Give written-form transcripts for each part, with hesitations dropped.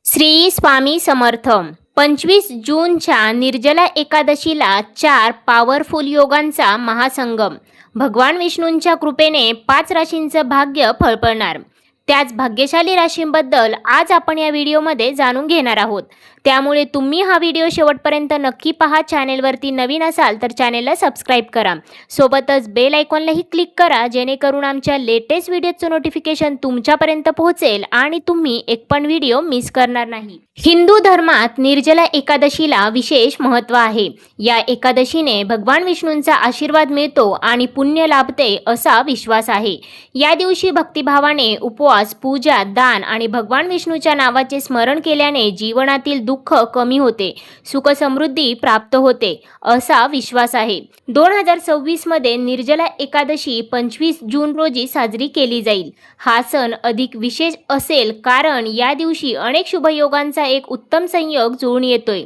श्री स्वामी समर्थ 25 जूनच्या निर्जला एकादशीला 4 पॉवरफुल योगांचा महासंगम. भगवान विष्णूंच्या कृपेने 5 राशींचं भाग्य फळफळणार. त्याच भाग्यशाली राशींबद्दल आज आपण या व्हिडिओमध्ये जाणून घेणार आहोत. त्यामुळे तुम्ही हा व्हिडिओ शेवटपर्यंत नक्की पहा. चॅनेलवरती नवीन असाल तर चॅनेलला सबस्क्राईब करा. सोबतच बेल आयकॉनलाही क्लिक करा, जेणेकरून आमच्या लेटेस्ट व्हिडिओचं नोटिफिकेशन तुमच्यापर्यंत पोहोचेल आणि तुम्ही एक पण व्हिडिओ मिस करणार नाही. हिंदू धर्मात निर्जला एकादशीला विशेष महत्त्व आहे. या एकादशीने भगवान विष्णूंचा आशीर्वाद मिळतो आणि पुण्य लाभते असा विश्वास आहे. या दिवशी भक्तिभावाने उपवास, पूजा, दान आणि भगवान विष्णूच्या नावाचे स्मरण केल्याने जीवनातील दुःख कमी होते, सुख समृद्धी प्राप्त होते असा विश्वास आहे. 2026 मध्ये निर्जला एकादशी 25 जून रोजी साजरी केली जाईल. हा सण अधिक विशेष असेल कारण या दिवशी अनेक शुभयोगांचा एक उत्तम संयोग जुळून येतोय.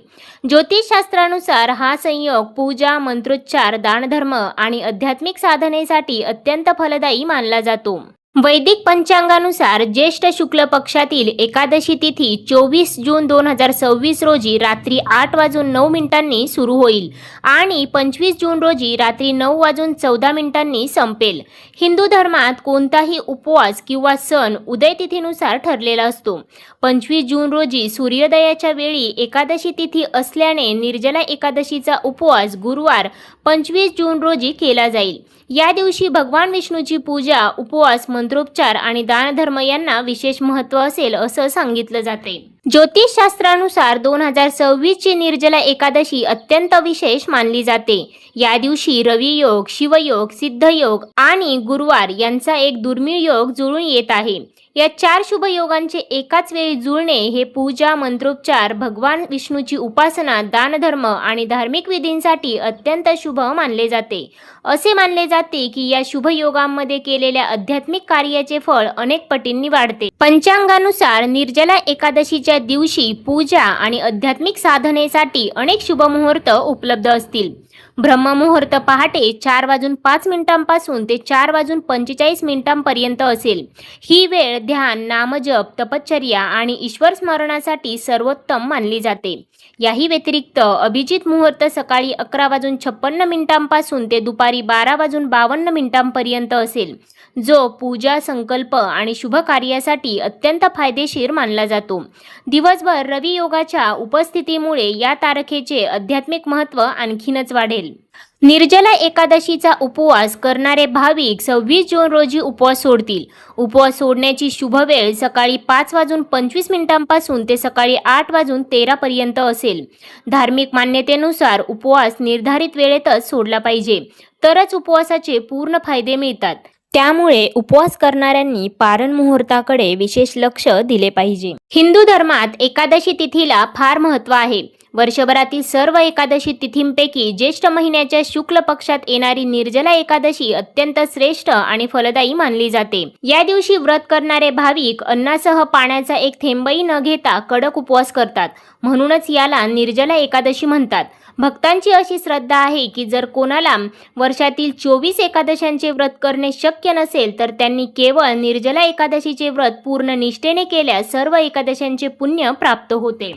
ज्योतिषशास्त्रानुसार हा संयोग पूजा, मंत्रोच्चार, दानधर्म आणि आध्यात्मिक साधनेसाठी अत्यंत फलदायी मानला जातो. वैदिक पंचांगानुसार ज्येष्ठ शुक्ल पक्षातील एकादशी तिथी 24 जून 2026 रोजी रात्री 8:09 सुरू होईल आणि 25 जून रोजी रात्री 9:14 संपेल. हिंदू धर्मात कोणताही उपवास किंवा सण उदयतिथीनुसार ठरलेला असतो. 25 जून रोजी सूर्योदयाच्या वेळी एकादशी तिथी असल्याने निर्जला एकादशीचा उपवास गुरुवार 25 जून रोजी केला जाईल. या दिवशी भगवान विष्णूची पूजा, उपवास, मंत्रोच्चार आणि दानधर्म यांना विशेष महत्त्व असेल असं सांगितलं जाते. ज्योतिषशास्त्रानुसार 2026 ची निर्जला एकादशी अत्यंत विशेष मानली जाते. या दिवशी रवियोग, शिवयोग, सिद्धयोग आणि गुरुवार यांचा एक दुर्मिळ योग जुळून येत आहे. या 4 शुभ योगांचे एकाच वेळी जुळणे हे पूजा, मंत्रोच्चार, भगवान विष्णूची उपासना, दानधर्म आणि धार्मिक विधींसाठी अत्यंत शुभ मानले जाते. असे मानले जाते की या शुभ योगांमध्ये केलेल्या आध्यात्मिक कार्याचे फळ अनेक पटींनी वाढते. पंचांगानुसार निर्जला एकादशीच्या दिवशी पूजा आणि आध्यात्मिक साधनेसाठी अनेक शुभ मुहूर्त उपलब्ध असतील. ब्रह्ममुहूर्त पहाटे 4:05 पासून ते 4:45 पर्यंत असेल. ही वेळ ध्यान, नामजप, तपश्चर्या आणि ईश्वर स्मरणासाठी सर्वोत्तम मानली जाते. याही व्यतिरिक्त अभिजित मुहूर्त सकाळी 11:56 पासून ते दुपारी 12:52 पर्यंत असेल, जो पूजा, संकल्प आणि शुभ कार्यासाठी अत्यंत फायदेशीर मानला जातो. दिवसभर रवी योगाच्या उपस्थितीमुळे या तारखेचे आध्यात्मिक महत्त्व आणखीनच वाढेल. निर्जला एकादशीचा उपवास करणारे भाविक 26 जून रोजी उपवास सोडतील. उपवास सोडण्याची शुभ वेळ सकाळी 5:25 पासून ते सकाळी 8:13 पर्यंत असेल. धार्मिक मान्यतेनुसार उपवास निर्धारित वेळेतच सोडला पाहिजे, तरच उपवासाचे पूर्ण फायदे मिळतात. त्यामुळे उपवास करणाऱ्यांनी पारण मुहूर्ताकडे विशेष लक्ष दिले पाहिजे. हिंदू धर्मात एकादशी तिथीला फार महत्त्व आहे. वर्षभरातील सर्व एकादशी तिथींपैकी ज्येष्ठ महिन्याच्या शुक्ल पक्षात येणारी निर्जला एकादशी अत्यंत श्रेष्ठ आणि फलदायी मानली जाते. या दिवशी व्रत करणारे भाविक अन्नासह पाण्याचा एक थेंबही न घेता कडक उपवास करतात. म्हणूनच याला निर्जला एकादशी म्हणतात. भक्तांची अशी श्रद्धा आहे की जर कोणाला वर्षातील 24 एकादशांचे व्रत करणे शक्य नसेल तर त्यांनी केवळ निर्जला एकादशीचे व्रत पूर्ण निष्ठेने केल्यास सर्व एकादशांचे पुण्य प्राप्त होते.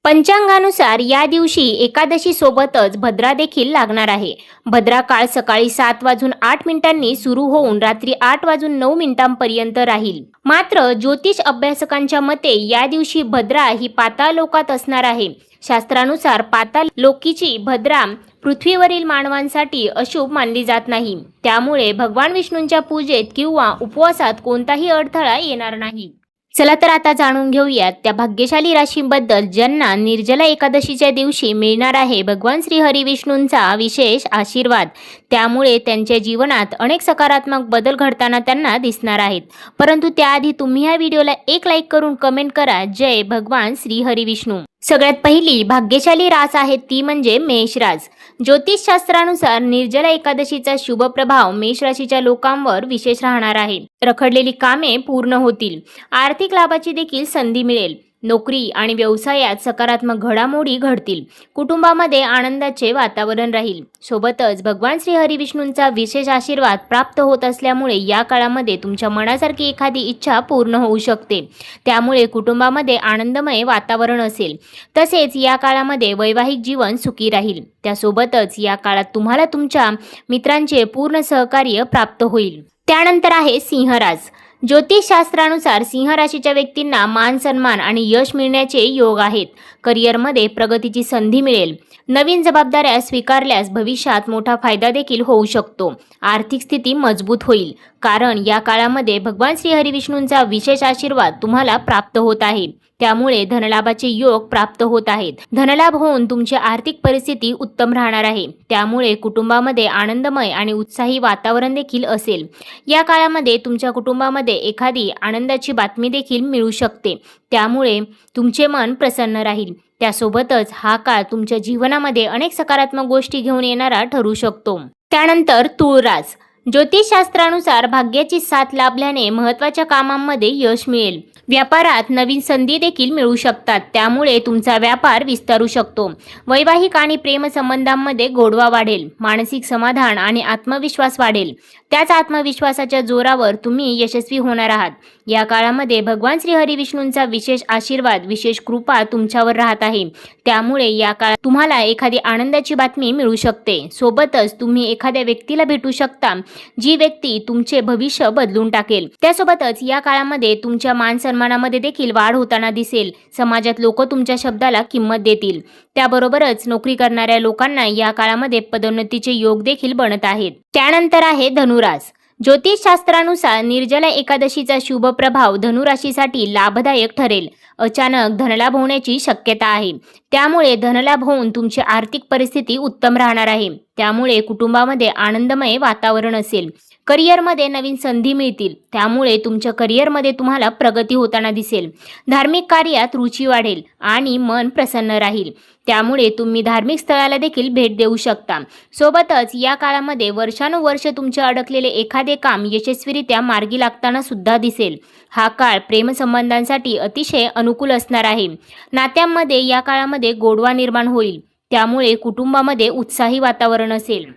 पंचांगानुसार या दिवशी एकादशी सोबतच भद्रा देखील लागणार आहे. भद्रा काळ सकाळी 7:08 सुरू होऊन रात्री 8:09 पर्यंत राहील. मात्र ज्योतिष अभ्यासकांच्या मते या दिवशी भद्रा ही पाताळ लोकात असणार आहे. शास्त्रानुसार पाताळ लोकीची भद्रा पृथ्वीवरील मानवांसाठी अशुभ मानली जात नाही. त्यामुळे भगवान विष्णूंच्या पूजेत किंवा उपवासात कोणताही अडथळा येणार नाही. चला तर आता जाणून घेऊयात त्या भाग्यशाली राशींबद्दल ज्यांना निर्जला एकादशीच्या दिवशी मिळणार आहे भगवान श्री हरी विष्णूंचा विशेष आशीर्वाद. त्यामुळे त्यांच्या जीवनात अनेक सकारात्मक बदल घडताना त्यांना दिसणार आहेत. परंतु त्याआधी तुम्ही या व्हिडिओला एक लाईक करून कमेंट करा, जय भगवान श्री हरी विष्णू. सगळ्यात पहिली भाग्यशाली रास आहे ती म्हणजे मेष रास. ज्योतिषशास्त्रानुसार निर्जला एकादशीचा शुभ प्रभाव मेष राशीच्या लोकांवर विशेष राहणार आहे. रखडलेली कामे पूर्ण होतील. आर्थिक लाभाची देखील संधी मिळेल. नोकरी आणि व्यवसायात सकारात्मक घडामोडी घडतील. कुटुंबामध्ये आनंदाचे वातावरण राहील. सोबतच भगवान श्री हरिविष्णूंचा विशेष आशीर्वाद प्राप्त होत असल्यामुळे या काळामध्ये तुमच्या मनासारखी एखादी इच्छा पूर्ण होऊ शकते. त्यामुळे कुटुंबामध्ये आनंदमय वातावरण असेल. तसेच या काळामध्ये वैवाहिक जीवन सुखी राहील. त्यासोबतच या काळात तुम्हाला तुमच्या मित्रांचे पूर्ण सहकार्य प्राप्त होईल. त्यानंतर आहे सिंह रास. ज्योतिषशास्त्रानुसार सिंह राशीच्या व्यक्तींना मान सन्मान आणि यश मिळण्याचे योग आहेत. करिअरमध्ये प्रगतीची संधी मिळेल. नवीन जबाबदाऱ्या स्वीकारल्यास भविष्यात मोठा फायदा देखील होऊ शकतो. आर्थिक स्थिती मजबूत होईल, कारण या काळामध्ये भगवान श्री हरिविष्णूंचा विशेष आशीर्वाद तुम्हाला प्राप्त होत आहे. त्यामुळे धनलाभाचे योग प्राप्त होत आहेत. धनलाभ होऊन तुमची आर्थिक परिस्थिती उत्तम राहणार आहे. त्यामुळे कुटुंबामध्ये आनंदमय आणि उत्साही वातावरण देखील असेल. या काळामध्ये तुमच्या कुटुंबामध्ये एखादी आनंदाची बातमी देखील मिळू शकते. त्यामुळे तुमचे मन प्रसन्न राहील. त्यासोबतच हा काळ तुमच्या जीवनामध्ये अनेक सकारात्मक गोष्टी घेऊन येणारा ठरू शकतो. त्यानंतर तुळ रास. ज्योतिषशास्त्रानुसार भाग्याची साथ लाभल्याने महत्त्वाच्या कामांमध्ये यश मिळेल. व्यापारात नवीन संधी देखील मिळू शकतात. त्यामुळे तुमचा व्यापार विस्तारू शकतो. वैवाहिक आणि प्रेमसंबंधांमध्ये गोडवा वाढेल. मानसिक समाधान आणि आत्मविश्वास वाढेल. त्याच आत्मविश्वासाच्या जोरावर तुम्ही यशस्वी होणार आहात. या काळामध्ये भगवान श्री हरिविष्णूंचा विशेष आशीर्वाद, विशेष कृपा तुमच्यावर राहत आहे. त्यामुळे या काळात तुम्हाला एखादी आनंदाची बातमी मिळू शकते. सोबतच तुम्ही एखाद्या व्यक्तीला भेटू शकता, जी व्यक्ती तुमचे भविष्य बदलून टाकेल. त्यासोबतच या काळामध्ये तुमच्या मान सन्मानामध्ये देखील वाढ होताना दिसेल. समाजात लोक तुमच्या शब्दाला किंमत देतील. त्याबरोबरच नोकरी करणाऱ्या लोकांना या काळामध्ये पदोन्नतीचे योग देखील बनत आहेत. त्यानंतर आहे धनुरास. ज्योतिषशास्त्रानुसार निर्जला एकादशीचा शुभ प्रभाव धनुराशीसाठी लाभदायक ठरेल. अचानक धनलाभ होण्याची शक्यता आहे. त्यामुळे धनलाभ होऊन तुमची आर्थिक परिस्थिती उत्तम राहणार आहे. त्यामुळे कुटुंबामध्ये आनंदमय वातावरण असेल. करिअरमध्ये नवीन संधी मिळतील. त्यामुळे तुमच्या करिअरमध्ये तुम्हाला प्रगती होताना दिसेल. धार्मिक कार्यात रुची वाढेल आणि मन प्रसन्न राहील. त्यामुळे तुम्ही धार्मिक स्थळाला देखील भेट देऊ शकता. सोबतच या काळामध्ये वर्षानुवर्ष तुमचे अडकलेले एखादे काम यशस्वीरित्या मार्गी लागताना सुद्धा दिसेल. हा काळ प्रेमसंबंधांसाठी अतिशय अनुकूल असणार आहे. नात्यांमध्ये या काळामध्ये गोडवा निर्माण होईल. त्यामुळे कुटुंबामध्ये उत्साही वातावरण असेल.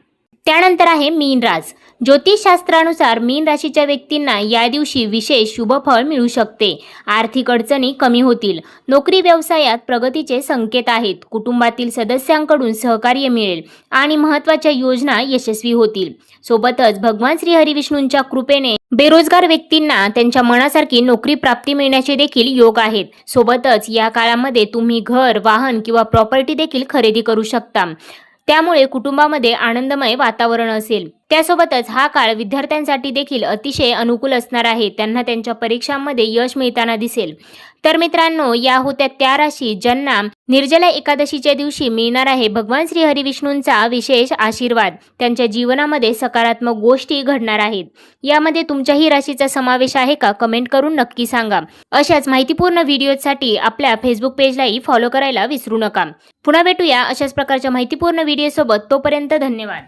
त्यानंतर आहे मीन रास. ज्योतिषशास्त्रानुसार मीन राशीच्या व्यक्तींना या दिवशी विशेष शुभफळ मिळू शकते. आर्थिक अडचणी कमी होतील. नोकरी व्यवसायात प्रगतीचे संकेत आहेत. कुटुंबातील सदस्यांकडून सहकार्य मिळेल आणि महत्त्वाच्या योजना यशस्वी होतील. सोबतच भगवान श्री हरिविष्णूंच्या कृपेने बेरोजगार व्यक्तींना त्यांच्या मनासारखी नोकरी प्राप्ती मिळण्याचे देखील योग आहेत. सोबतच या काळामध्ये तुम्ही घर, वाहन किंवा प्रॉपर्टी देखील खरेदी करू शकता. त्यामुळे कुटुंबामध्ये आनंदमय वातावरण असेल. त्यासोबतच हा काळ विद्यार्थ्यांसाठी देखील अतिशय अनुकूल असणार आहे. त्यांना त्यांच्या परीक्षांमध्ये यश मिळताना दिसेल. तर मित्रांनो, या होत्या त्या राशी ज्यांना निर्जला एकादशीच्या दिवशी मिळणार आहे भगवान श्री हरिविष्णूंचा विशेष आशीर्वाद. त्यांच्या जीवनामध्ये सकारात्मक गोष्टी घडणार आहेत. यामध्ये तुमच्याही राशीचा समावेश आहे का? कमेंट करून नक्की सांगा. अशाच माहितीपूर्ण व्हिडिओसाठी आपल्या फेसबुक पेजलाही फॉलो करायला विसरू नका. पुन्हा भेटूया अशाच प्रकारच्या माहितीपूर्ण व्हिडिओसोबत. तोपर्यंत धन्यवाद.